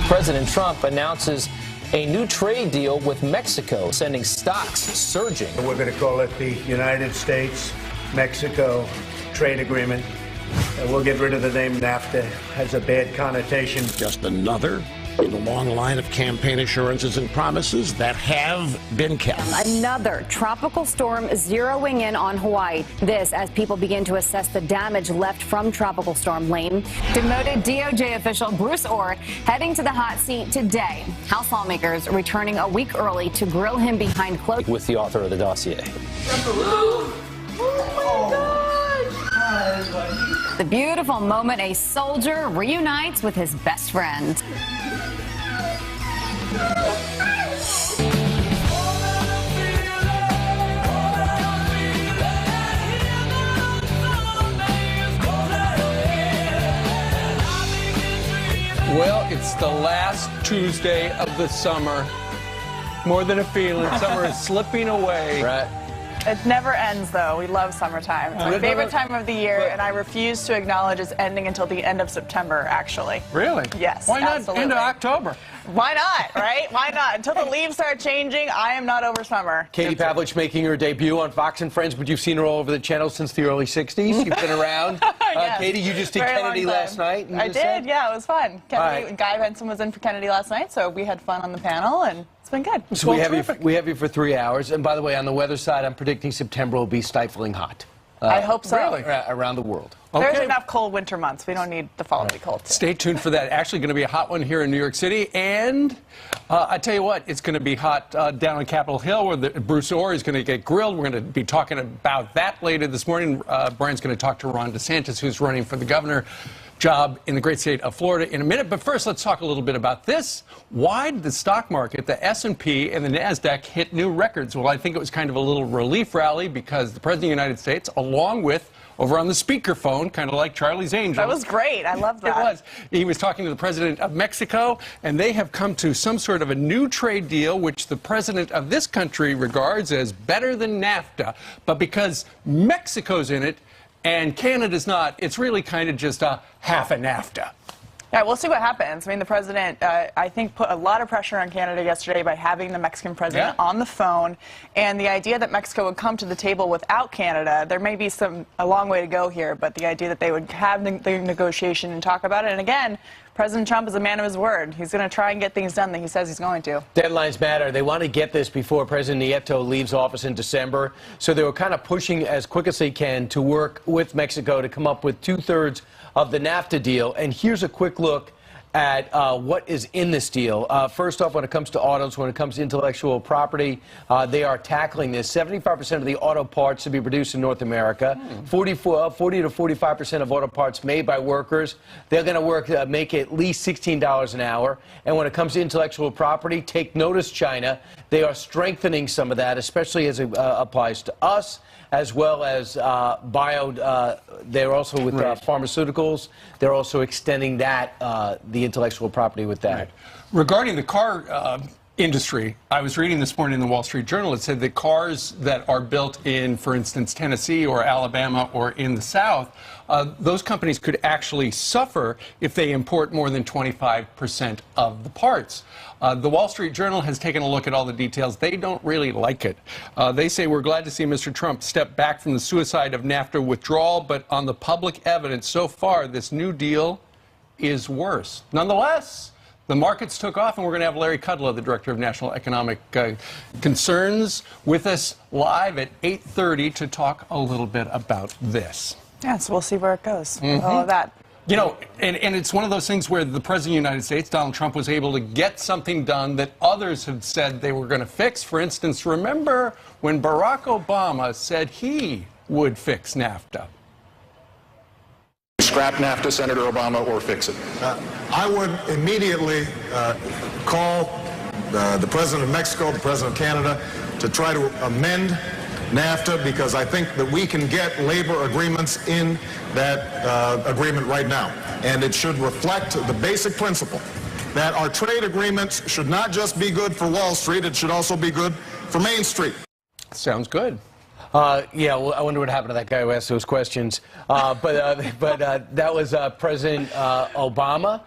President Trump announces a new trade deal with Mexico, sending stocks surging. We're going to call it the United States-Mexico Trade Agreement. We'll get rid of the name NAFTA. It has a bad connotation. Just another in a long line of campaign assurances and promises that have been kept. Another tropical storm zeroing in on Hawaii. This as people begin to assess the damage left from Tropical Storm Lane. Demoted DOJ official Bruce Orr heading to the hot seat today. House lawmakers returning a week early to grill him behind closed With the author of the dossier. The beautiful moment a soldier reunites with his best friend. Well, it's the last Tuesday of the summer. More than a feeling, summer is slipping away. Right. It never ends, though. We love summertime. It's my favorite time of the year, and I refuse to acknowledge it's ending until the end of September, actually. Really? Yes, Why not absolutely. end of October? Why not, right? Why not? Until the leaves start changing, I am not over summer. Katie Pavlich making her debut on Fox and Friends, but you've seen her all over the channel since the early 60s. You've been around. Yes. Katie, you just did Very Kennedy long time. last night. I did, yeah, it was fun. Kennedy, right. Guy Benson was in for Kennedy last night, so we had fun on the panel, and it's been good. So we have you for 3 hours. And by the way, on the weather side, I'm predicting September will be stifling hot. I hope so. Really? Around the world. Okay. There's enough cold winter months. We don't need the fall to be cold, too. Stay tuned for that. Actually going to be a hot one here in New York City. And I tell you what, it's going to be hot down on Capitol Hill where Bruce Orr is going to get grilled. We're going to be talking about that later this morning. Brian's going to talk to Ron DeSantis, who's running for the governor job in the great state of Florida in a minute. But first, let's talk a little bit about this. Why did the stock market, the S&P and the NASDAQ, hit new records? Well, I think it was kind of a little relief rally because the President of the United States, along with over on the speakerphone, kind of like Charlie's Angels. That was great. I love that. It was. He was talking to the president of Mexico, and they have come to some sort of a new trade deal, which the president of this country regards as better than NAFTA. But because Mexico's in it and Canada's not, it's really kind of just a half a NAFTA. Yeah, we'll see what happens. I mean, the president, I think, put a lot of pressure on Canada yesterday by having the Mexican president on the phone. And the idea that Mexico would come to the table without Canada, there may be a long way to go here, but the idea that they would have the negotiation and talk about it. And again, President Trump is a man of his word. He's going to try and get things done that he says he's going to. Deadlines matter. They want to get this before President Nieto leaves office in December. So they were kind of pushing as quick as they can to work with Mexico to come up with 2/3 of the NAFTA deal. And here's a quick look at what is in this deal. First off, when it comes to autos, when it comes to intellectual property, they are tackling this. 75% of the auto parts to be produced in North America. 40 to 45% of auto parts made by workers. They're going to make at least $16 an hour. And when it comes to intellectual property, take notice, China. They are strengthening some of that, especially as it applies to us, as well as they're also with pharmaceuticals. They're also extending that, the intellectual property with that. Right. Regarding the car industry, I was reading this morning in the Wall Street Journal. It said that cars that are built in, for instance, Tennessee or Alabama or in the South, those companies could actually suffer if they import more than 25% of the parts. The Wall Street Journal has taken a look at all the details. They don't really like it. They say, we're glad to see Mr. Trump step back from the suicide of NAFTA withdrawal, but on the public evidence so far, this new deal is worse. Nonetheless, the markets took off, and we're going to have Larry Kudlow, the Director of National Economic Concerns, with us live at 8:30 to talk a little bit about this. Yeah, so we'll see where it goes. All of that. You know, and it's one of those things where the President of the United States, Donald Trump, was able to get something done that others had said they were going to fix. For instance, remember when Barack Obama said he would fix NAFTA? Scrap NAFTA, Senator Obama, or fix it? I would immediately call the President of Mexico, the President of Canada, to try to amend NAFTA, because I think that we can get labor agreements in that agreement right now. And it should reflect the basic principle that our trade agreements should not just be good for Wall Street, it should also be good for Main Street. Sounds good. Yeah, well, I wonder what happened to that guy who asked those questions. But that was President Obama.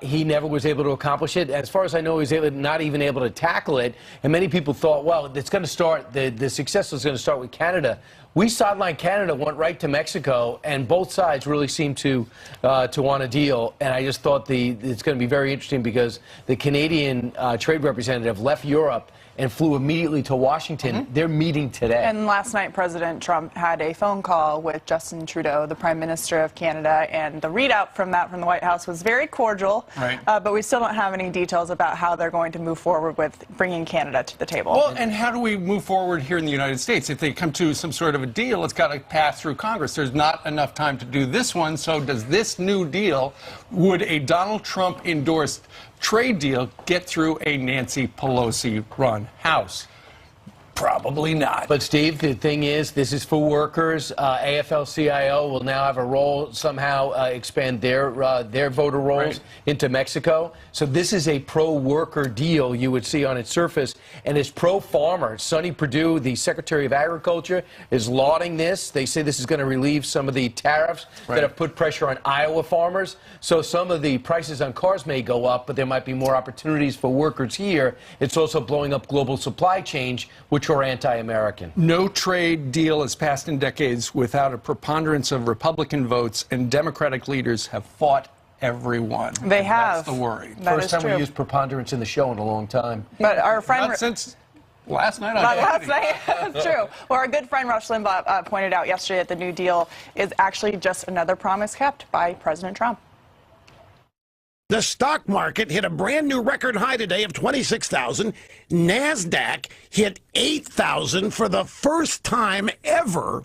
He never was able to accomplish it. As far as I know, he was not even able to tackle it. And many people thought, well, it's going to start, the success is going to start with Canada. We sidelined Canada, went right to Mexico, and both sides really seemed to want a deal. And I just thought it's going to be very interesting because the Canadian trade representative left Europe and flew immediately to Washington. They're meeting today. And last night, President Trump had a phone call with Justin Trudeau, the Prime Minister of Canada, and the readout from that from the White House was very cordial. Right. But we still don't have any details about how they're going to move forward with bringing Canada to the table. Well, and how do we move forward here in the United States? If they come to some sort of a deal, it's got to pass through Congress. There's not enough time to do this one. So does this new deal, would a Donald Trump endorsed trade deal get through a Nancy Pelosi-run House? Probably not. But, Steve, the thing is, this is for workers. AFL-CIO will now have a role, somehow expand their voter rolls into Mexico. So this is a pro-worker deal you would see on its surface, and it's pro-farmer. Sonny Perdue, the Secretary of Agriculture, is lauding this. They say this is going to relieve some of the tariffs that have put pressure on Iowa farmers. So some of the prices on cars may go up, but there might be more opportunities for workers here. It's also blowing up global supply chains, which are anti-American. No trade deal has passed in decades without a preponderance of Republican votes, and Democratic leaders have fought every one. They have. That's the worry. First time we used preponderance in the show in a long time. But our friend... Not since last night. Not last night. That's true. Well, our good friend Rush Limbaugh pointed out yesterday that the New Deal is actually just another promise kept by President Trump. The stock market hit a brand new record high today of 26,000. NASDAQ hit 8,000 for the first time ever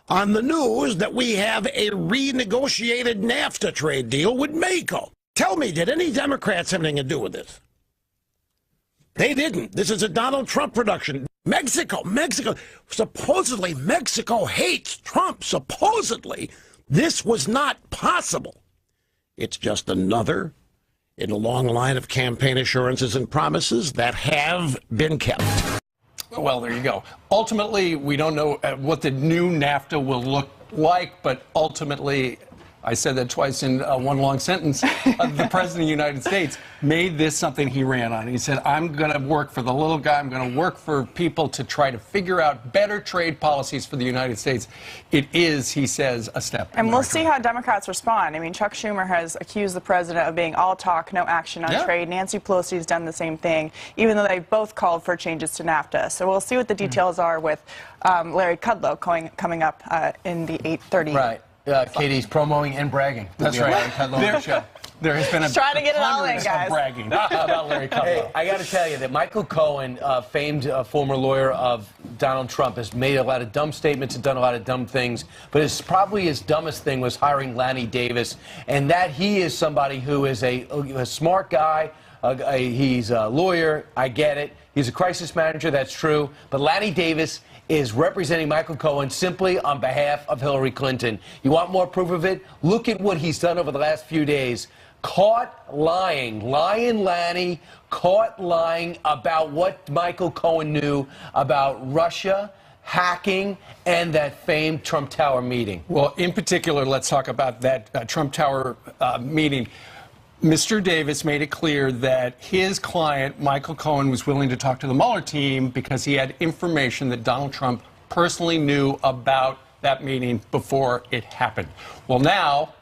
on the news that we have a renegotiated NAFTA trade deal with Mexico. Tell me, did any Democrats have anything to do with this? They didn't. This is a Donald Trump production. Mexico. Supposedly, Mexico hates Trump. Supposedly, this was not possible. It's just another in a long line of campaign assurances and promises that have been kept. Well, there you go. Ultimately, we don't know what the new NAFTA will look like, but ultimately, I said that twice in one long sentence, the President of the United States made this something he ran on. He said, I'm going to work for the little guy. I'm going to work for people to try to figure out better trade policies for the United States. It is, he says, a step. And we'll see how Democrats respond. I mean, Chuck Schumer has accused the president of being all talk, no action on trade. Nancy Pelosi has done the same thing, even though they both called for changes to NAFTA. So we'll see what the details are with Larry Kudlow coming up in the 8:30. Right. Katie's promoting and bragging. That's right. There has been a trying to get it all in, guys. bragging about Larry Kudlow. Hey, I got to tell you that Michael Cohen, famed former lawyer of Donald Trump, has made a lot of dumb statements and done a lot of dumb things. But probably his dumbest thing was hiring Lanny Davis, and that he is somebody who is a smart guy. He's a lawyer. I get it. He's a crisis manager. That's true. But Lanny Davis is representing Michael Cohen simply on behalf of Hillary Clinton. You want more proof of it? Look at what he's done over the last few days. Caught lying. Lying Lanny, caught lying about what Michael Cohen knew about Russia, hacking, and that famed Trump Tower meeting. Well, in particular, let's talk about that Trump Tower meeting. Mr. Davis made it clear that his client, Michael Cohen, was willing to talk to the Mueller team because he had information that Donald Trump personally knew about that meeting before it happened. Well, now,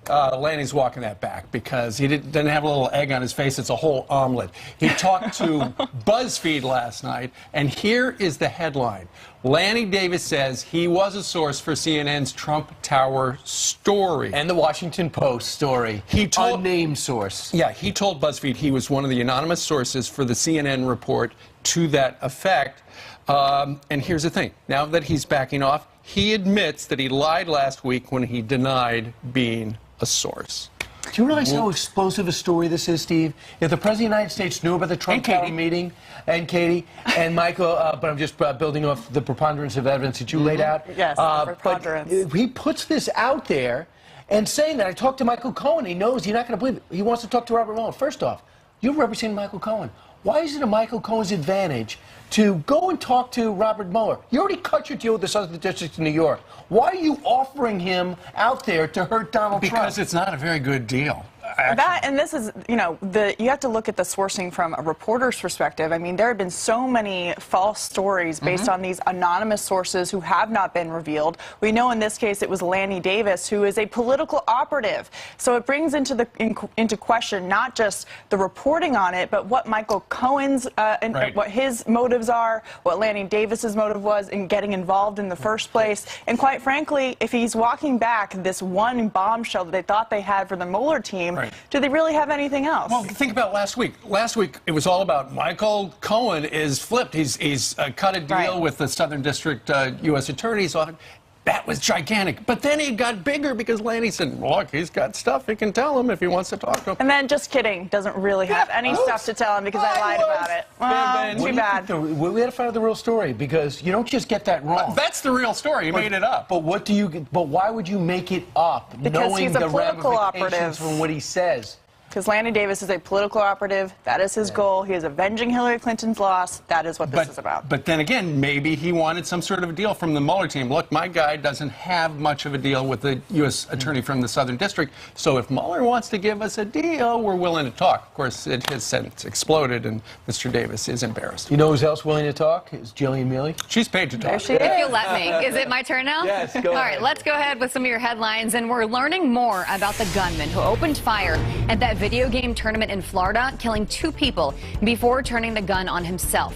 Lanny's walking that back because he didn't have a little egg on his face. It's a whole omelet. He talked to BuzzFeed last night, and here is the headline. Lanny Davis says he was a source for CNN's Trump Tower story. And the Washington Post story. He told unnamed source. Yeah, he told BuzzFeed he was one of the anonymous sources for the CNN report to that effect. And here's the thing. Now that he's backing off, he admits that he lied last week when he denied being a source. Do you realize how explosive a story this is, Steve? If the President of the United States knew about the Trump Tower meeting, and Katie, and Michael, but I'm just building off the preponderance of evidence that you laid out. Yes, preponderance. But he puts this out there and saying that I talked to Michael Cohen. He knows, you're not going to believe it. He wants to talk to Robert Mueller. First off, you're representing Michael Cohen. Why is it a Michael Cohen's advantage to go and talk to Robert Mueller? You already cut your deal with the Southern District of New York. Why are you offering him out there to hurt Donald Trump? Because it's not a very good deal. That, and this is, you know, you have to look at the sourcing from a reporter's perspective. I mean, there have been so many false stories based on these anonymous sources who have not been revealed. We know in this case it was Lanny Davis, who is a political operative. So it brings into question not just the reporting on it, but what Michael Cohen's what his motives are, what Lanny Davis's motive was in getting involved in the first place. And quite frankly, if he's walking back this one bombshell that they thought they had for the Mueller team, do they really have anything else? Well, think about last week. Last week, it was all about Michael Cohen is flipped. He's cut a deal with the Southern District U.S. Attorney's Office. That was gigantic. But then it got bigger because Lanny said, look, he's got stuff. He can tell him if he wants to talk to him. And then, just kidding, doesn't really have any stuff to tell him because I lied about it. Well, too bad. We had to find out the real story because you don't just get that wrong. That's the real story. You made it up. But why would you make it up because knowing he's a the political ramifications operative. from what he says? Because Lanny Davis is a political operative. That is his goal. He is avenging Hillary Clinton's loss. That is what this is about. But then again, maybe he wanted some sort of a deal from the Mueller team. Look, my guy doesn't have much of a deal with the U.S. attorney from the Southern District. So if Mueller wants to give us a deal, we're willing to talk. Of course, it has since exploded, and Mr. Davis is embarrassed. You know who's else willing to talk? Is Jillian Mealy. She's paid to talk. There she is. If you'll let me. Is it my turn now? Yes, go ahead. All right, let's go ahead with some of your headlines. And we're learning more about the gunman who opened fire at that video game tournament in Florida, killing 2 people before turning the gun on himself.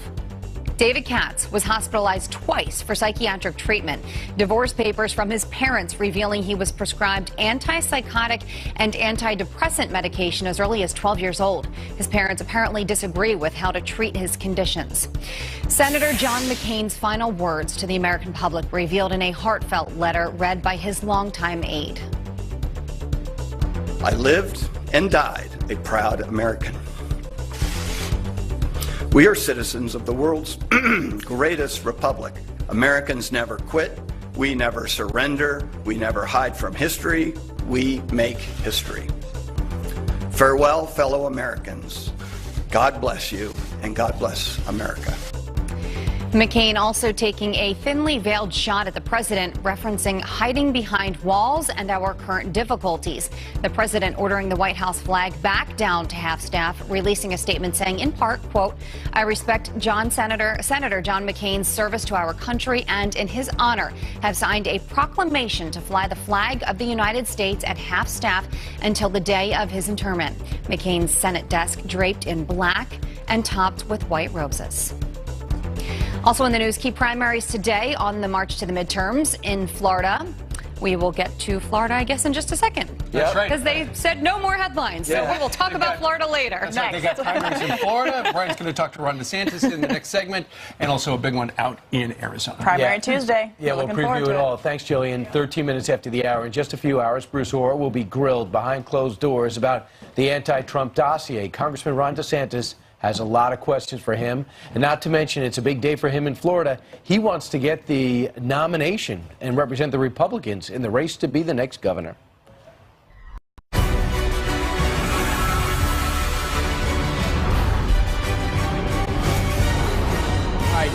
David Katz was hospitalized twice for psychiatric treatment. Divorce papers from his parents revealing he was prescribed antipsychotic and antidepressant medication as early as 12 years old. His parents apparently disagree with how to treat his conditions. Senator John McCain's final words to the American public revealed in a heartfelt letter read by his longtime aide. I lived and died a proud American. We are citizens of the world's greatest republic. Americans never quit. We never surrender. We never hide from history. We make history. Farewell, fellow Americans. God bless you, and God bless America. McCain also taking a thinly veiled shot at the president, referencing hiding behind walls and our current difficulties. The president ordering the White House flag back down to half staff, releasing a statement saying, in part, quote, I respect Senator John McCain's service to our country and in his honor have signed a proclamation to fly the flag of the United States at half staff until the day of his interment. McCain's Senate desk draped in black and topped with white roses. Also in the news, key primaries today on the march to the midterms in Florida. We will get to Florida, I guess, in just a second. That's right. Because they said no more headlines. So we will talk about Florida later. That's right. They got primaries in Florida. Brian's going to talk to Ron DeSantis in the next segment, and also a big one out in Arizona. Primary Tuesday. Yeah, we'll preview it all. Thanks, Jillian. 13 minutes after the hour. In just a few hours, Bruce Orr will be grilled behind closed doors about the anti-Trump dossier. Congressman Ron DeSantis has a lot of questions for him. And not to mention, it's a big day for him in Florida. He wants to get the nomination and represent the Republicans in the race to be the next governor.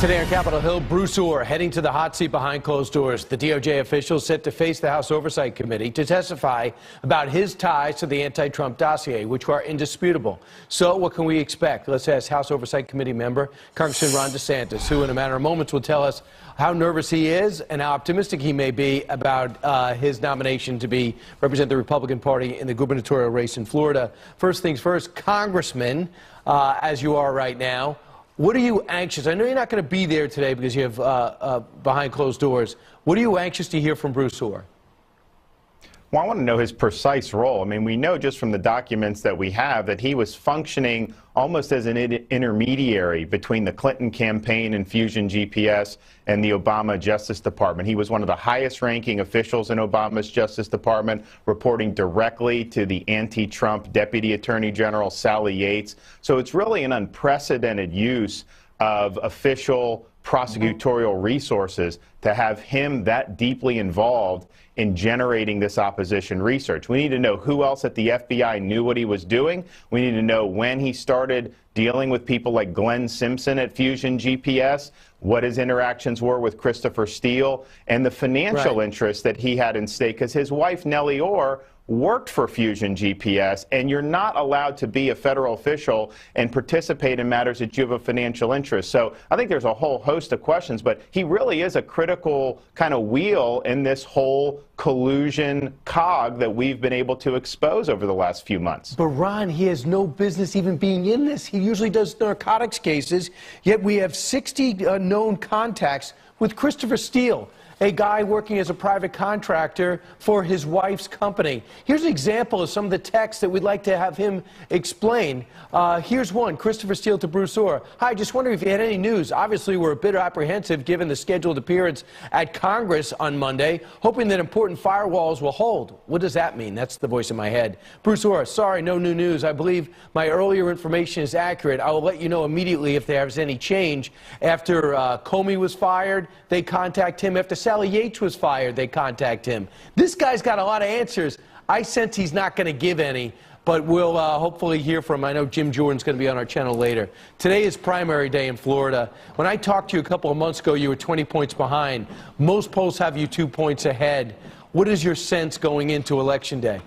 Today on Capitol Hill, Bruce Orr heading to the hot seat behind closed doors. The DOJ official set to face the House Oversight Committee to testify about his ties to the anti-Trump dossier, which are indisputable. So what can we expect? Let's ask House Oversight Committee member Congressman Ron DeSantis, who in a matter of moments will tell us how nervous he is and how optimistic he may be about his nomination to represent the Republican Party in the gubernatorial race in Florida. First things first, Congressman, as you are right now, what are you anxious? I know you're not going to be there today because you have behind closed doors. What are you anxious to hear from Bruce Orr? Well, I want to know his precise role. I mean, we know just from the documents that we have that he was functioning almost as an intermediary between the Clinton campaign and Fusion GPS and the Obama Justice Department. He was one of the highest-ranking officials in Obama's Justice Department, reporting directly to the anti-Trump Deputy Attorney General Sally Yates. So it's really an unprecedented use of official prosecutorial resources to have him that deeply involved in generating this opposition research. We need to know who else at the FBI knew what he was doing. We need to know when he started dealing with people like Glenn Simpson at Fusion GPS, what his interactions were with Christopher Steele, and the financial interests that he had in stake, because his wife, Nellie Orr, worked for Fusion GPS, and you're not allowed to be a federal official and participate in matters that you have a financial interest. So I think there's a whole host of questions, but he really is a critical kind of wheel in this whole collusion cog that we've been able to expose over the last few months. But Ron, he has no business even being in this. He usually does narcotics cases, yet we have 60 known contacts with Christopher Steele, a guy working as a private contractor for his wife's company. Here's an example of some of the texts that we'd like to have him explain. Here's one, Christopher Steele to Bruce Orr. Hi, just wondering if you had any news. Obviously, we're a bit apprehensive given the scheduled appearance at Congress on Monday, hoping that important firewalls will hold. What does that mean? That's the voice in my head. Bruce Orr, sorry, no new news. I believe my earlier information is accurate. I will let you know immediately if there is any change. After Comey was fired, they contact him. After Sally Yates was fired, they contact him. This guy's got a lot of answers. I sense he's not going to give any, but we'll hopefully hear from him. I know Jim Jordan's going to be on our channel later. Today is primary day in Florida. When I talked to you a couple of months ago, you were 20 points behind. Most polls have you 2 points ahead. What is your sense going into Election Day?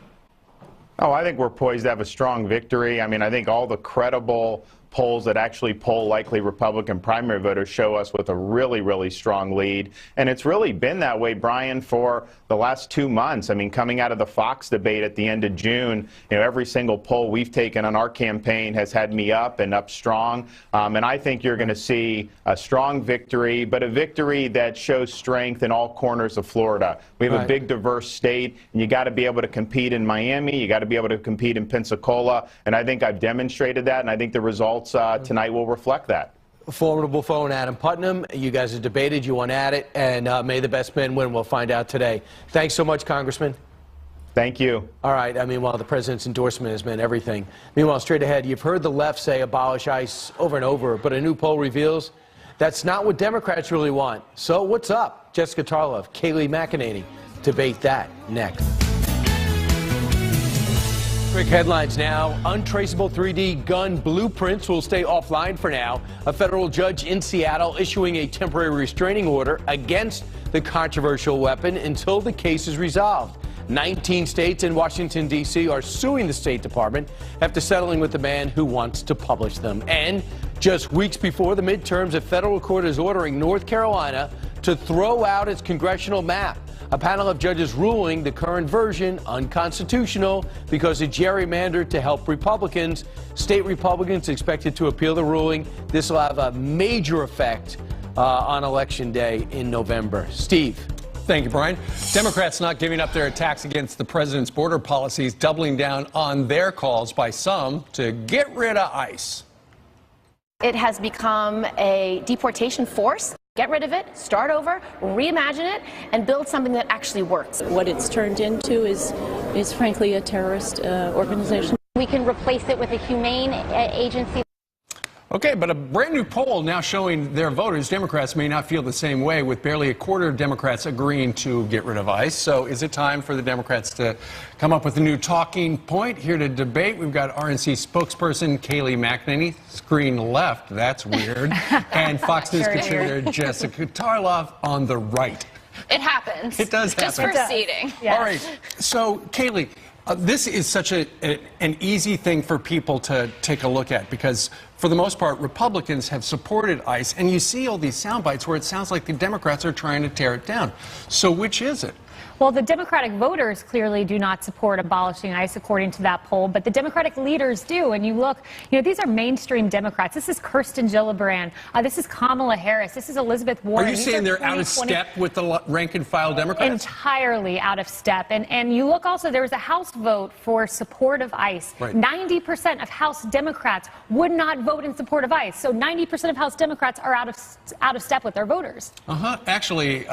Oh, I think we're poised to have a strong victory. I mean, I think all the credible polls that actually poll likely Republican primary voters show us with a really, really strong lead. And it's really been that way, Brian, for the last 2 months. I mean, coming out of the Fox debate at the end of June, you know, every single poll we've taken on our campaign has had me up and up strong. And I think you're going to see a strong victory, but a victory that shows strength in all corners of Florida. We have a big, diverse state, and you got to be able to compete in Miami. You got to be able to compete in Pensacola. And I think I've demonstrated that, and I think the results tonight will reflect that. Formidable phone, Adam Putnam. You guys have debated, you went at it, and may the best man win. We'll find out today. Thanks so much, Congressman. Thank you. All right. Meanwhile, the president's endorsement has meant everything. Meanwhile, straight ahead, you've heard the left say abolish ICE over and over, but a new poll reveals that's not what Democrats really want. So what's up? Jessica Tarlov, Kayleigh McEnany debate that next. Quick headlines now. Untraceable 3D gun blueprints will stay offline for now. A federal judge in Seattle issuing a temporary restraining order against the controversial weapon until the case is resolved. 19 states and Washington, D.C. are suing the State Department after settling with the man who wants to publish them. And just weeks before the midterms, a federal court is ordering North Carolina to throw out its congressional map. A panel of judges ruling the current version unconstitutional because it gerrymandered to help Republicans. State Republicans expected to appeal the ruling. This will have a major effect on Election Day in November. Steve. Thank you, Brian. Democrats not giving up their attacks against the president's border policies, doubling down on their calls by some to get rid of ICE. It has become a deportation force. Get rid of it, start over, reimagine it, and build something that actually works. What it's turned into is frankly a terrorist organization. We can replace it with a humane agency. Okay, but a brand new poll now showing their voters, Democrats may not feel the same way, with barely a quarter of Democrats agreeing to get rid of ICE. So is it time for the Democrats to come up with a new talking point? Here to debate, we've got RNC spokesperson Kayleigh McEnany, screen left, that's weird, and Fox News contributor Jessica Tarlov on the right. It happens. It does happen. Just for seating. Yes. All right, so Kayleigh, this is such an easy thing for people to take a look at because, for the most part, Republicans have supported ICE, and you see all these sound bites where it sounds like the Democrats are trying to tear it down. So which is it? Well, the Democratic voters clearly do not support abolishing ICE, according to that poll, but the Democratic leaders do. And you look, these are mainstream Democrats. This is Kirsten Gillibrand. This is Kamala Harris. This is Elizabeth Warren. Are you saying they're out of step with the rank-and-file Democrats? Entirely out of step. And you look also, there was a House vote for support of ICE. Right. 90% of House Democrats would not vote in support of ICE. So 90% of House Democrats are out of step with their voters. Actually,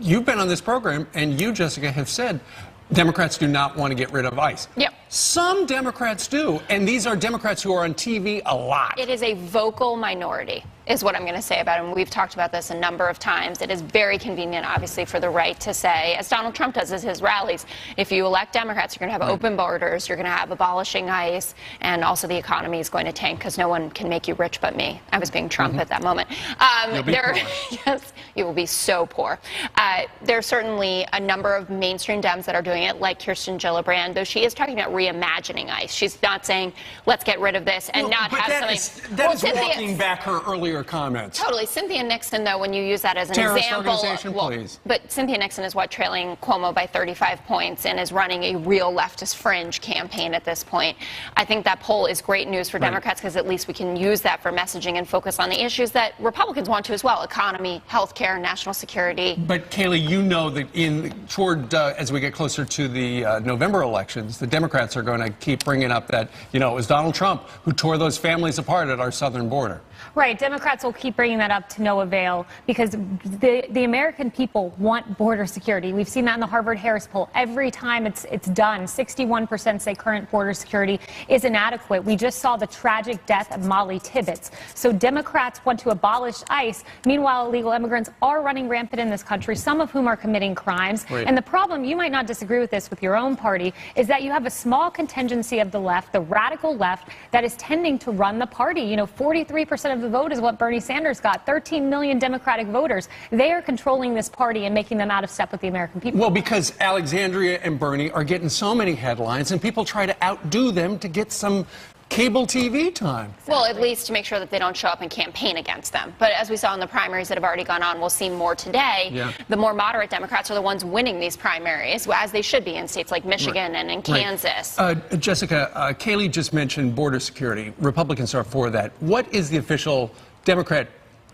you've been on this program, and you, Jessica, have said Democrats do not want to get rid of ICE. Yep. Some Democrats do, and these are Democrats who are on TV a lot. It is a vocal minority. is what I'm going to say about him. We've talked about this a number of times. It is very convenient, obviously, for the right to say, as Donald Trump does at his rallies, if you elect Democrats, you're going to have open borders, you're going to have abolishing ICE, and also the economy is going to tank because no one can make you rich but me. I was being Trump at that moment. Yes, you will be so poor. There's certainly a number of mainstream Dems that are doing it, like Kirsten Gillibrand, though she is talking about reimagining ICE. She's not saying, let's get rid of this and not have something. That is walking back her earlier comments. Totally. Cynthia Nixon, though, when you use that as an Terrorist example. organization, please. But Cynthia Nixon is what, trailing Cuomo by 35 points and is running a real leftist fringe campaign at this point. I think that poll is great news for Democrats because at least we can use that for messaging and focus on the issues that Republicans want to as well: economy, health care, national security. But Kayleigh, you know that as we get closer to the November elections, the Democrats are going to keep bringing up that, you know, it was Donald Trump who tore those families apart at our southern border. Right. Democrats will keep bringing that up to no avail because the American people want border security. We've seen that in the Harvard-Harris poll. Every time it's done, 61% say current border security is inadequate. We just saw the tragic death of Molly Tibbetts. So Democrats want to abolish ICE. Meanwhile, illegal immigrants are running rampant in this country, some of whom are committing crimes. Right. And the problem, you might not disagree with this with your own party, is that you have a small contingency of the left, the radical left, that is tending to run the party. You know, 43% of the vote is what Bernie Sanders got. 13 million Democratic voters. They are controlling this party and making them out of step with the American people. Well, because Alexandria and Bernie are getting so many headlines, and people try to outdo them to get some cable TV time. Well, at least to make sure that they don't show up and campaign against them. But as we saw in the primaries that have already gone on, we'll see more today. Yeah. The more moderate Democrats are the ones winning these primaries, as they should be in states like Michigan and in Kansas. Jessica, Kayleigh just mentioned border security. Republicans are for that. What is the official Democrat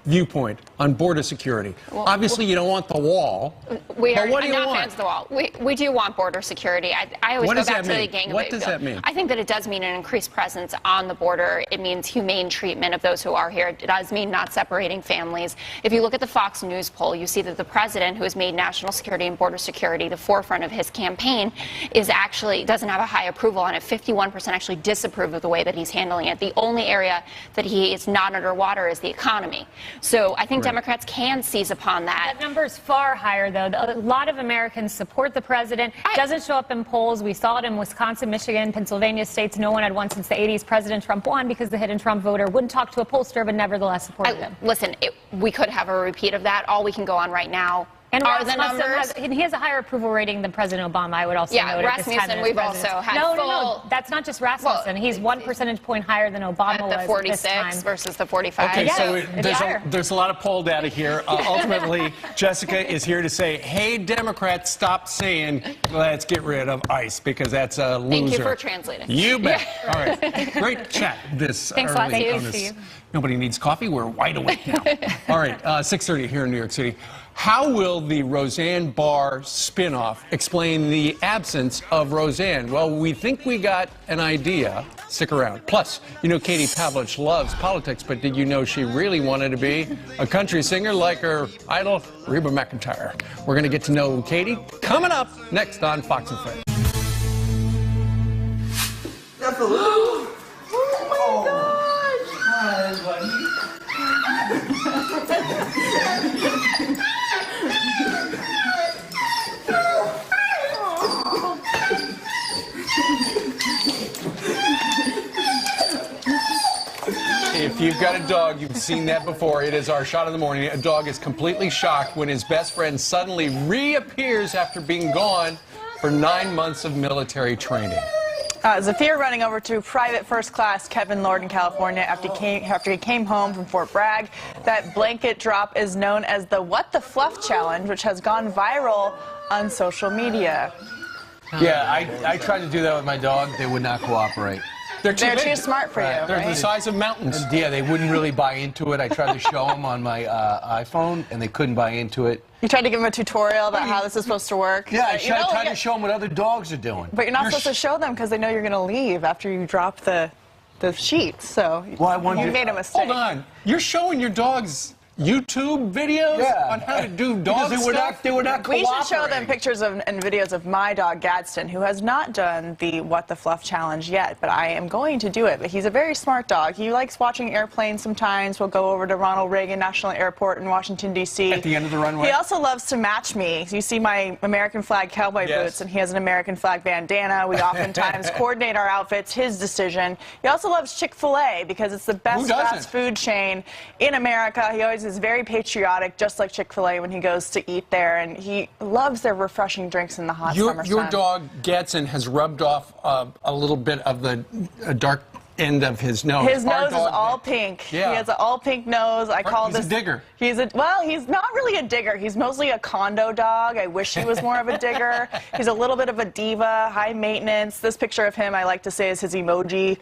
viewpoint on border security? Well, obviously, you don't want the wall. We are what do you not want? fans of the wall. We do want border security. I always What go does back that to mean? the gang. What does that mean? I think that it does mean an increased presence on the border. It means humane treatment of those who are here. It does mean not separating families. If you look at the Fox News poll, you see that the president, who has made national security and border security the forefront of his campaign, is actually doesn't have a high approval on it. 51% actually disapprove of the way that he's handling it. The only area that he is not underwater is the economy. So I think Democrats can seize upon that. That number is far higher, though. A lot of Americans support the president. Doesn't show up in polls. We saw it in Wisconsin, Michigan, Pennsylvania, states no one had won since the 80s. President Trump won because the hidden Trump voter wouldn't talk to a pollster but nevertheless supported him. Listen, we could have a repeat of that. All we can go on right now and are the numbers. He has a higher approval rating than President Obama, I would also note. Rasmussen, we've also had No, that's not just Rasmussen. He's 1 percentage point higher than Obama was at the 46 this time. versus the 45. Okay, Yeah, so there's a lot of poll data here. Ultimately, Jessica is here to say, hey, Democrats, stop saying, let's get rid of ICE, because that's a loser. Thank you for translating. You bet. All right. Great chat this Thanks a lot, early Steve. on this. Nobody needs coffee. We're wide awake now. All right, 6:30 here in New York City. How will the Roseanne Barr spinoff explain the absence of Roseanne? Well, we think we got an idea. Stick around. Plus, you know Katie Pavlich loves politics, but did you know she really wanted to be a country singer like her idol, Reba McEntire? We're going to get to know Katie coming up next on Fox and Friends. That's a little... Oh my gosh! Hi, buddy. If you've got a dog, you've seen that before. It is our shot of the morning. A dog is completely shocked when his best friend suddenly reappears after being gone for 9 months of military training. Zafir running over to private first class Kevin Lord in California after he came home from Fort Bragg. That blanket drop is known as the What the Fluff Challenge, which has gone viral on social media. Yeah, I tried to do that with my dog. They would not cooperate. They're too smart for you, They're right? the size of mountains. And yeah, they wouldn't really buy into it. I tried to show them on my iPhone, and they couldn't buy into it. You tried to give them a tutorial about how this is supposed to work? Yeah, I tried to show them what other dogs are doing. But you're not supposed to show them because they know you're going to leave after you drop the sheets. So well, you made a mistake. Hold on. You're showing your dogs YouTube videos on how to do dog stuff? They were not We cooperating. should show them pictures and videos of my dog Gadsden, who has not done the What the Fluff challenge yet, but I am going to do it. But he's a very smart dog. He likes watching airplanes sometimes. We'll go over to Ronald Reagan National Airport in Washington, D.C. At the end of the runway? He also loves to match me. You see my American flag cowboy boots, and he has an American flag bandana. We oftentimes coordinate our outfits, his decision. He also loves Chick-fil-A because it's the best fast food chain in America. He always is very patriotic, just like Chick-fil-A when he goes to eat there, and he loves their refreshing drinks in the hot summer sun. Your dog, Gadsden, has rubbed off a little bit of the dark end of his nose. His nose is all pink. Yeah. He has an all pink nose. I call this. He's a digger. Well, he's not really a digger. He's mostly a condo dog. I wish he was more of a digger. He's a little bit of a diva, high maintenance. This picture of him, I like to say, is his emoji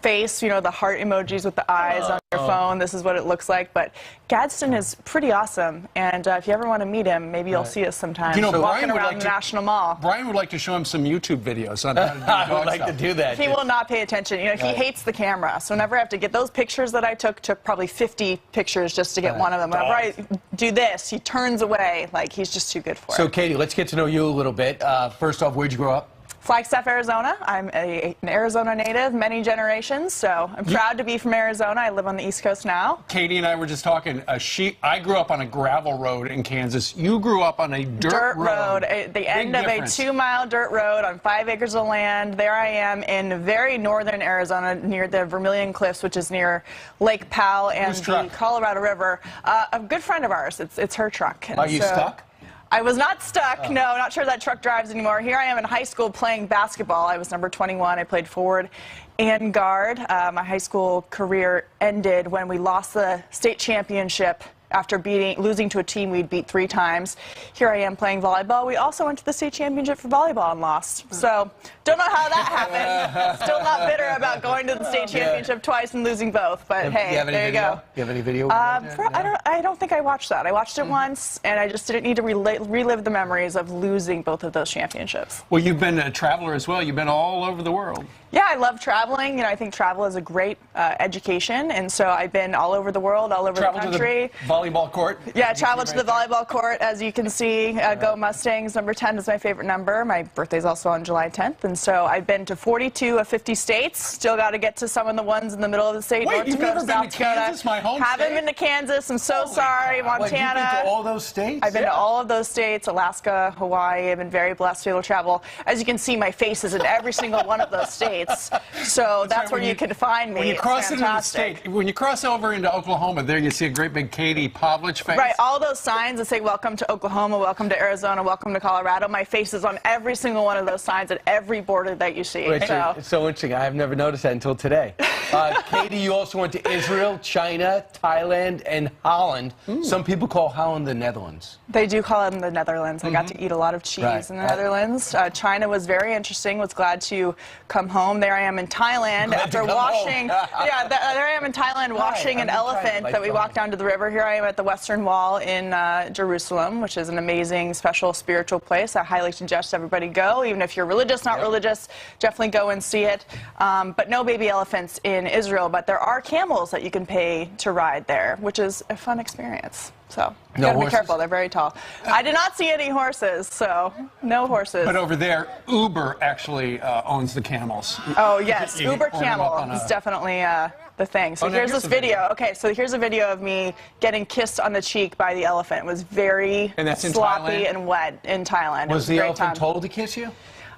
face. You know, the heart emojis with the eyes on your phone. This is what it looks like. But Gadsden is pretty awesome. And if you ever want to meet him, maybe you'll see us sometime. You know, walking around the National Mall. Brian would like to show him some YouTube videos on how to do dog I would like to do that. He will not pay attention. You know, he hates the camera. So whenever I have to get those pictures that I took probably 50 pictures just to get one of them. Whenever I do this, he turns away. Like, he's just too good for it. So, Katie, let's get to know you a little bit. First off, where'd you grow up? Flagstaff, Arizona. I'm an Arizona native, many generations, so I'm proud to be from Arizona. I live on the East Coast now. Katie and I were just talking. I grew up on a gravel road in Kansas. You grew up on a dirt road. The end of a 2-mile dirt road on 5 acres of land. There I am in very northern Arizona near the Vermilion Cliffs, which is near Lake Powell and the Colorado River. A good friend of ours. It's her truck. Are you stuck? I was not stuck. No, not sure that truck drives anymore. Here I am in high school playing basketball. I was number 21. I played forward and guard. My high school career ended when we lost the state championship after losing to a team we'd beat 3 times. Here I am playing volleyball. We also went to the state championship for volleyball and lost. So, don't know how that happened. Still not bitter about going to the state championship twice and losing both. But hey, there you go. Do you have any video? I don't think I watched that. I watched it once, and I just didn't need to relive the memories of losing both of those championships. Well, you've been a traveler as well. You've been all over the world. Yeah, I love traveling. You know, I think travel is a great education, and so I've been all over the world, all over the country. To the volleyball court. Yeah, travel to the volleyball court, as you can see. Go Mustangs. Number 10 is my favorite number. My birthday's also on July 10th, and so I've been to 42 of 50 states. Still got to get to some of the ones in the middle of the state. Wait, North you've Dakota, never been South to Dakota. Kansas, my home Haven't state? been to Kansas. I'm so sorry. Montana. Wait, you've been to all those states? I've been to all of those states. Alaska, Hawaii. I've been very blessed to be able to travel. As you can see, my face is in every single one of those states. So that's where you can find me. When you cross into the state, when you cross over into Oklahoma, there you see a great big Katie Pavlich face. Right, all those signs that say welcome to Oklahoma, welcome to Arizona, welcome to Colorado. My face is on every single one of those signs at every border that you see. Richard, it's so interesting. I've never noticed that until today. Katie, you also went to Israel, China, Thailand, and Holland. Some people call Holland the Netherlands. They do call it the Netherlands. I got to eat a lot of cheese in the Netherlands. China was very interesting. Was glad to come home. There I am in Thailand after washing. Yeah, there I am in Thailand washing an elephant that we walked down to the river. Here I am at the Western Wall in Jerusalem, which is an amazing, special, spiritual place. I highly suggest everybody go. Even if you're religious, not religious, definitely go and see it. But no baby elephants in Israel, but there are camels that you can pay to ride there, which is a fun experience. So you gotta be careful. They're very tall. I did not see any horses, so no horses. But over there, Uber actually owns the camels. Oh yes, Uber camel is definitely the thing. So here's this video. Okay, so here's a video of me getting kissed on the cheek by the elephant. It was very sloppy and wet in Thailand. Was the elephant told to kiss you?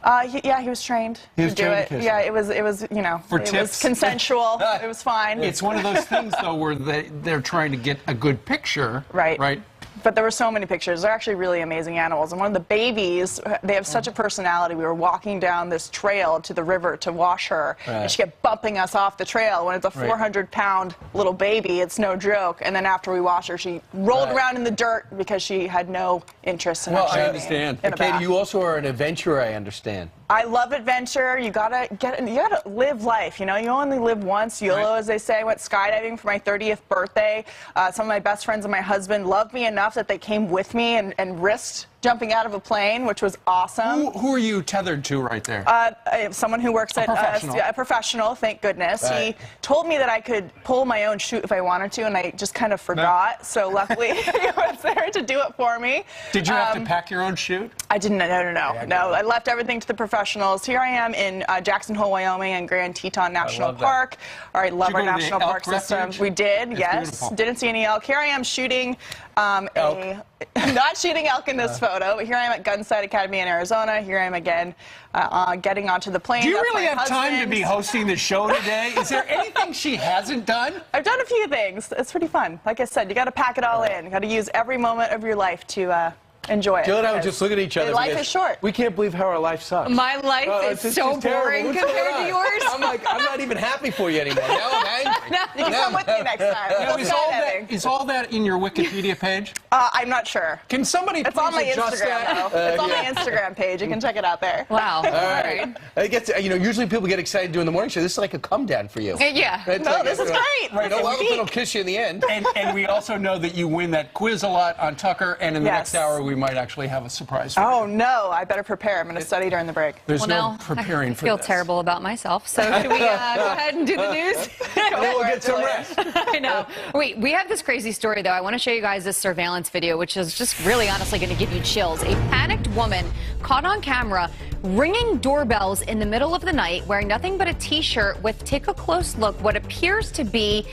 Yeah, he was trained to do it. Yeah, it was you know, it was consensual. It was fine. It's one of those things though where they're trying to get a good picture. Right. But there were so many pictures. They're actually really amazing animals. And one of the babies, they have such a personality. We were walking down this trail to the river to wash her, and she kept bumping us off the trail. When it's a 400-pound little baby, it's no joke. And then after we washed her, she rolled around in the dirt because she had no interest in I understand. And Katie, you also are an adventurer, I understand. I love adventure. You gotta live life. You know, you only live once. YOLO, as they say. I went skydiving for my 30th birthday. Some of my best friends and my husband loved me enough that they came with me and risked jumping out of a plane, which was awesome. Who are you tethered to right there? Someone who works at a professional, thank goodness. Right. He told me that I could pull my own chute if I wanted to, and I just kind of forgot. So luckily, he was there to do it for me. Did you have to pack your own chute? I didn't. No. I left everything to the professionals. Here I am in Jackson Hole, Wyoming, and Grand Teton National Park. I love our national park system. We did, yes. Beautiful. Didn't see any elk. Here I am shooting not shooting elk in this photo, but here I am at Gunsight Academy in Arizona. Here I am again getting onto the plane. Do you really have time to be hosting the show today? Is there anything she hasn't done? I've done a few things. It's pretty fun. Like I said, you got to pack it all in. You got to use every moment of your life to enjoy it. Jill and I would just look at each other. Life is short. We can't believe how our life sucks. My life is so boring compared to yours. I'm like, I'm not even happy for you anymore. Now I'm angry. You can come with me next time. Is all that in your Wikipedia page? I'm not sure. Can somebody It's on my adjust Instagram, that? though. It's on my Instagram page. You can check it out there. Wow. All right. I guess, usually people get excited doing the morning show. This is like a come down for you. Yeah. It's No, like, this is great. Right, This is peak. it'll kiss you in the end. And we also know that you win that quiz a lot on Tucker, and in the next hour we might actually have a surprise for you. Oh, no. I better prepare. I'm going to study during the break. There's no preparing for I feel this. terrible about myself. So should we go ahead and do the news? We'll get some rest. I know. Wait, we have this crazy story, though. I want to show you guys this surveillance video, which is just really honestly going to give you chills. A panicked woman caught on camera ringing doorbells in the middle of the night, wearing nothing but a T-shirt with, take a close look, what appears to be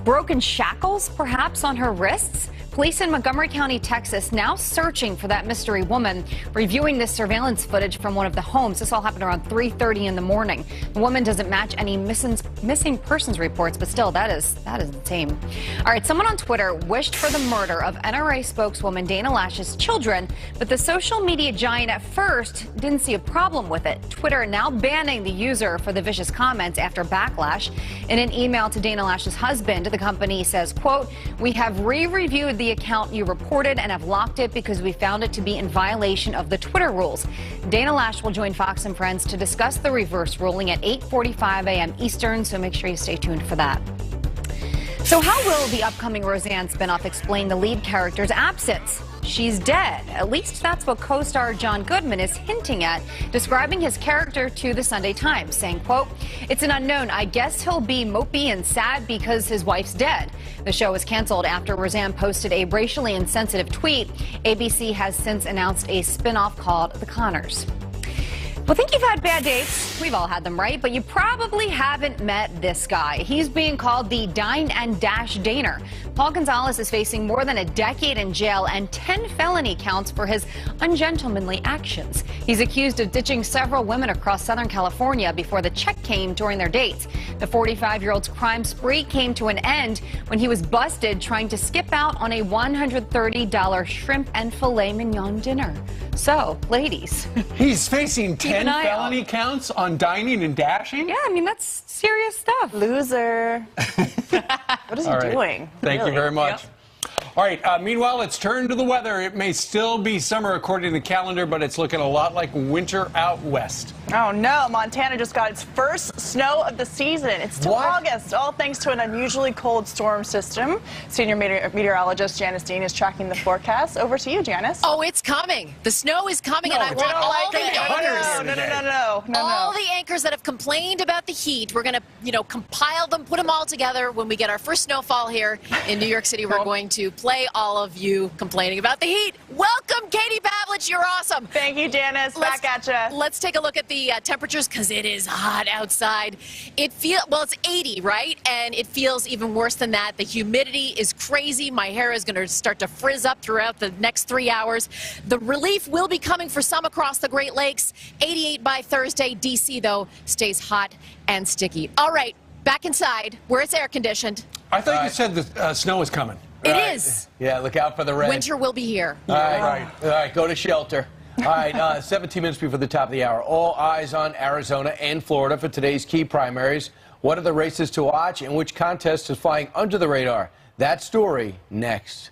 broken shackles, perhaps, on her wrists. Police in Montgomery County, Texas, now searching for that mystery woman, reviewing this surveillance footage from one of the homes. This all happened around 3:30 in the morning. The woman doesn't match any missing persons reports, but still, that is insane. All right, someone on Twitter wished for the murder of NRA spokeswoman Dana Loesch's children, but the social media giant at first didn't see a problem with it. Twitter now banning the user for the vicious comments after backlash. In an email to Dana Loesch's husband, the company says, quote, "We have re-reviewed the account you reported and have locked it because we found it to be in violation of the Twitter rules." Dana Loesch will join Fox and Friends to discuss the reverse ruling at 8:45 a.m. Eastern, so make sure you stay tuned for that. So how will the upcoming Roseanne spinoff explain the lead character's absence? She's dead. At least that's what co-star John Goodman is hinting at, describing his character to the Sunday Times, saying, quote, "It's an unknown. I guess he'll be mopey and sad because his wife's dead." The show was canceled after Roseanne posted a racially insensitive tweet. ABC has since announced a spinoff called The Connors. Well, think you've had bad dates. We've all had them, right? But you probably haven't met this guy. He's being called the Dine and Dash Daner. Paul Gonzalez is facing more than a decade in jail and 10 felony counts for his ungentlemanly actions. He's accused of ditching several women across Southern California before the check came during their dates. The 45-year-old's crime spree came to an end when he was busted trying to skip out on a $130 shrimp and filet mignon dinner. So, ladies. He's facing 10 an eye felony counts on dining and dashing? Yeah, I mean, that's serious stuff. Loser. What is he doing? Thank you very much. All right, meanwhile, let's turn to the weather. It may still be summer according to the calendar, but it's looking a lot like winter out west. Oh, no. Montana just got its first snow of the season. It's still August, all thanks to an unusually cold storm system. Senior meteorologist Janice Dean is tracking the forecast. Over to you, Janice. Oh, it's coming. The snow is coming, and I want all the anchors that have complained about the heat. We're going to, compile them, put them all together. When we get our first snowfall here in New York City, we're going to play all of you complaining about the heat. Welcome, Katie Pavlich. You're awesome. Thank you, Janice. Back at you. Let's take a look at the temperatures because it is hot outside. It's 80, right? And it feels even worse than that. The humidity is crazy. My hair is going to start to frizz up throughout the next 3 hours. The relief will be coming for some across the Great Lakes. 88 by Thursday. D.C., though, stays hot and sticky. All right, back inside where it's air conditioned. I thought you said the snow is coming. It is. Yeah, look out for the rain. Winter will be here. All right, go to shelter. All right, 17 minutes before the top of the hour. All eyes on Arizona and Florida for today's key primaries. What are the races to watch and which contest is flying under the radar? That story next.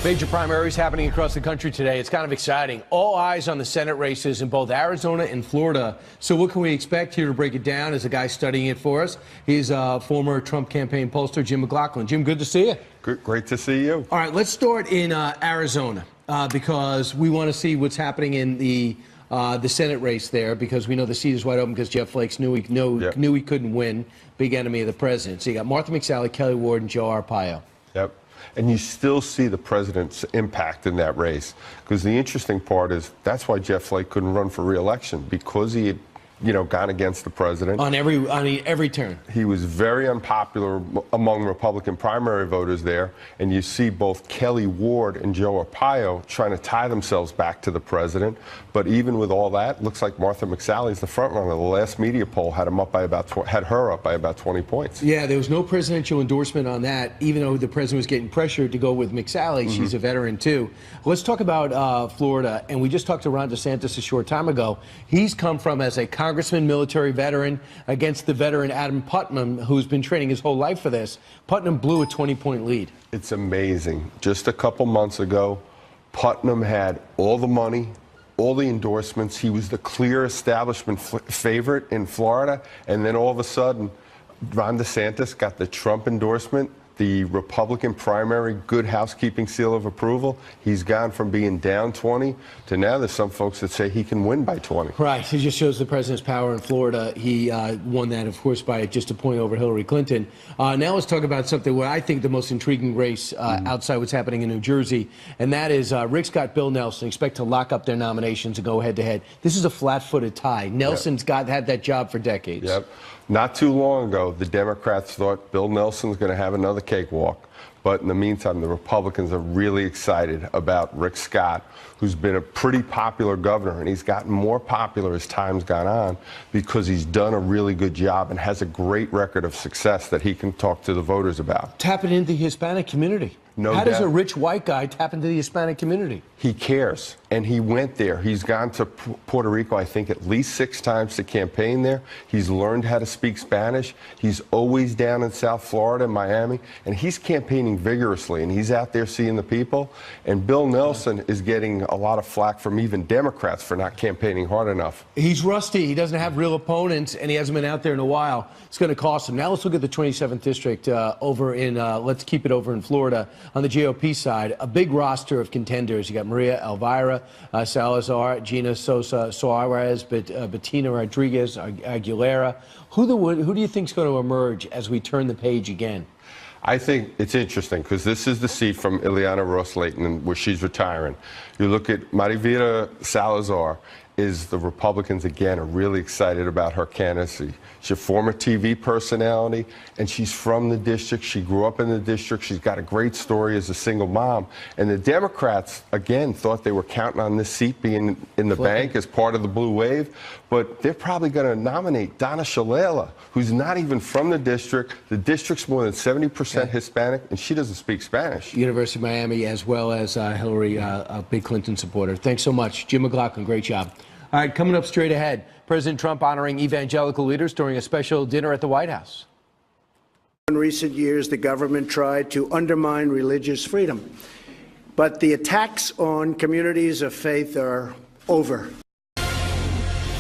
Major primaries happening across the country today. It's kind of exciting. All eyes on the Senate races in both Arizona and Florida. So what can we expect? Here to break it down is a guy studying it for us. He's a former Trump campaign pollster, Jim McLaughlin. Jim, good to see you. Great to see you. All right, let's start in Arizona because we want to see what's happening in the Senate race there, because we know the seat is wide open because Jeff Flake knew he couldn't win. Big enemy of the president. So you got Martha McSally, Kelly Ward, and Joe Arpaio. Yep. And you still see the president's impact in that race, because the interesting part is that's why Jeff Flake couldn't run for re-election, because he had, gone against the president on every turn. He was very unpopular among Republican primary voters there, and you see both Kelly Ward and Joe Arpaio trying to tie themselves back to the president. But even with all that, looks like Martha McSally's the front runner. The last media poll had her up by about 20 points. Yeah, there was no presidential endorsement on that, even though the president was getting pressured to go with McSally. Mm-hmm. She's a veteran too. Let's talk about Florida, and we just talked to Ron DeSantis a short time ago. He's come from as a congressman, military veteran, against the veteran Adam Putnam, who's been training his whole life for this. Putnam blew a 20-point lead. It's amazing. Just a couple months ago, Putnam had all the money, all the endorsements. He was the clear establishment favorite in Florida. And then all of a sudden, Ron DeSantis got the Trump endorsement, the Republican primary good housekeeping seal of approval. He's gone from being down 20 to now there's some folks that say he can win by 20. Right. It just shows the president's power in Florida. He won that, of course, by just a point over Hillary Clinton. Now let's talk about something where I think the most intriguing race outside what's happening in New Jersey, and that is Rick Scott, Bill Nelson expect to lock up their nominations and go head-to-head. This is a flat-footed tie. Nelson's had that job for decades. Yep. Not too long ago, the Democrats thought Bill Nelson's going to have another cakewalk. But in the meantime, the Republicans are really excited about Rick Scott, who's been a pretty popular governor, and he's gotten more popular as time's gone on because he's done a really good job and has a great record of success that he can talk to the voters about. Tapping into the Hispanic community. How does a rich white guy tap into the Hispanic community? He cares, and he went there. He's gone to Puerto Rico, I think, at least 6 times to campaign there. He's learned how to speak Spanish. He's always down in South Florida, Miami, and he's campaigning vigorously, and he's out there seeing the people. And Bill Nelson is getting a lot of flack from even Democrats for not campaigning hard enough. He's rusty. He doesn't have real opponents, and he hasn't been out there in a while. It's going to cost him. Now let's look at the 27th district over in, let's keep it over in Florida. On the GOP side, a big roster of contenders. You got Maria Elvira Salazar, Gina Sosa Suarez, Bettina Rodriguez Aguilera. Who do you think is going to emerge as we turn the page again? I think it's interesting because this is the seat from Ileana Ross-Layton where she's retiring. You look at Marivita Salazar. Is the Republicans, again, are really excited about her candidacy. She's a former TV personality, and she's from the district. She grew up in the district. She's got a great story as a single mom. And the Democrats, again, thought they were counting on this seat being in the bank as part of the blue wave. But they're probably going to nominate Donna Shalala, who's not even from the district. The district's more than 70% Hispanic, and she doesn't speak Spanish. University of Miami, as well as Hillary, a big Clinton supporter. Thanks so much. Jim McLaughlin, great job. All right, coming up straight ahead, President Trump honoring evangelical leaders during a special dinner at the White House. In recent years, the government tried to undermine religious freedom, but the attacks on communities of faith are over.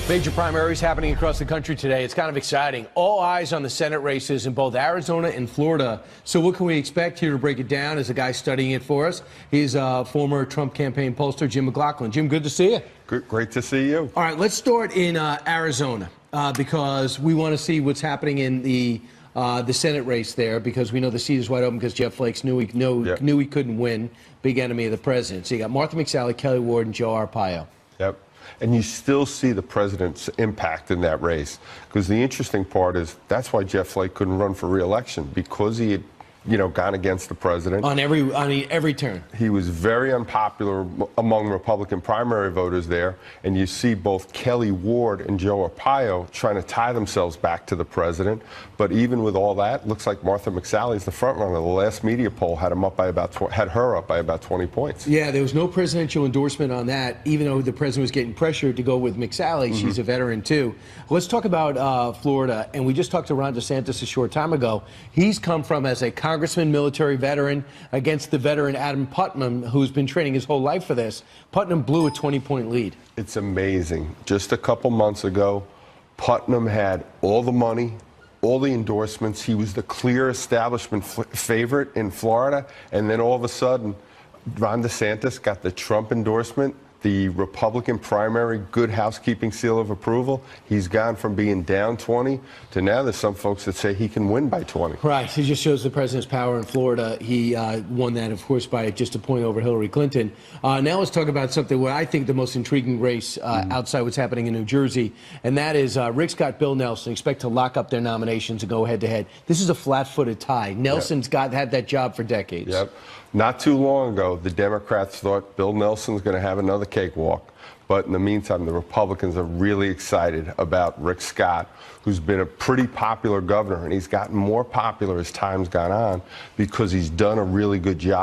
Major primaries happening across the country today. It's kind of exciting. All eyes on the Senate races in both Arizona and Florida. So what can we expect? Here to break it down is a guy studying it for us. He's a former Trump campaign pollster, Jim McLaughlin. Jim, good to see you. Great to see you. All right, let's start in Arizona because we want to see what's happening in the Senate race there, because we know the seat is wide open because Jeff Flake knew he couldn't win. Big enemy of the president. So you got Martha McSally, Kelly Ward, and Joe Arpaio. Yep. And you still see the president's impact in that race, because the interesting part is that's why Jeff Flake couldn't run for re-election, because he had gone against the president on every turn. He was very unpopular among Republican primary voters there, and you see both Kelly Ward and Joe Arpaio trying to tie themselves back to the president. But even with all that, looks like Martha McSally's the front runner. The last media poll had her up by about 20 points. Yeah, there was no presidential endorsement on that, even though the president was getting pressured to go with McSally. Mm-hmm. She's a veteran too. Let's talk about Florida, and we just talked to Ron DeSantis a short time ago. He's come from as a congressman, military veteran, against the veteran Adam Putnam, who's been training his whole life for this. Putnam blew a 20-point lead. It's amazing. Just a couple months ago, Putnam had all the money, all the endorsements. He was the clear establishment favorite in Florida. And then all of a sudden, Ron DeSantis got the Trump endorsement, the Republican primary good housekeeping seal of approval. He's gone from being down 20 to now there's some folks that say he can win by 20. Right. It just shows the president's power in Florida. He won that, of course, by just a point over Hillary Clinton. Now let's talk about something where I think the most intriguing race outside what's happening in New Jersey, and that is Rick Scott, Bill Nelson expect to lock up their nominations and go head-to-head. This is a flat-footed tie. Nelson's had that job for decades. Yep. Not too long ago, the Democrats thought Bill Nelson's going to have another cakewalk. But in the meantime, the Republicans are really excited about Rick Scott, who's been a pretty popular governor, and he's gotten more popular as time's gone on because he's done a really good job.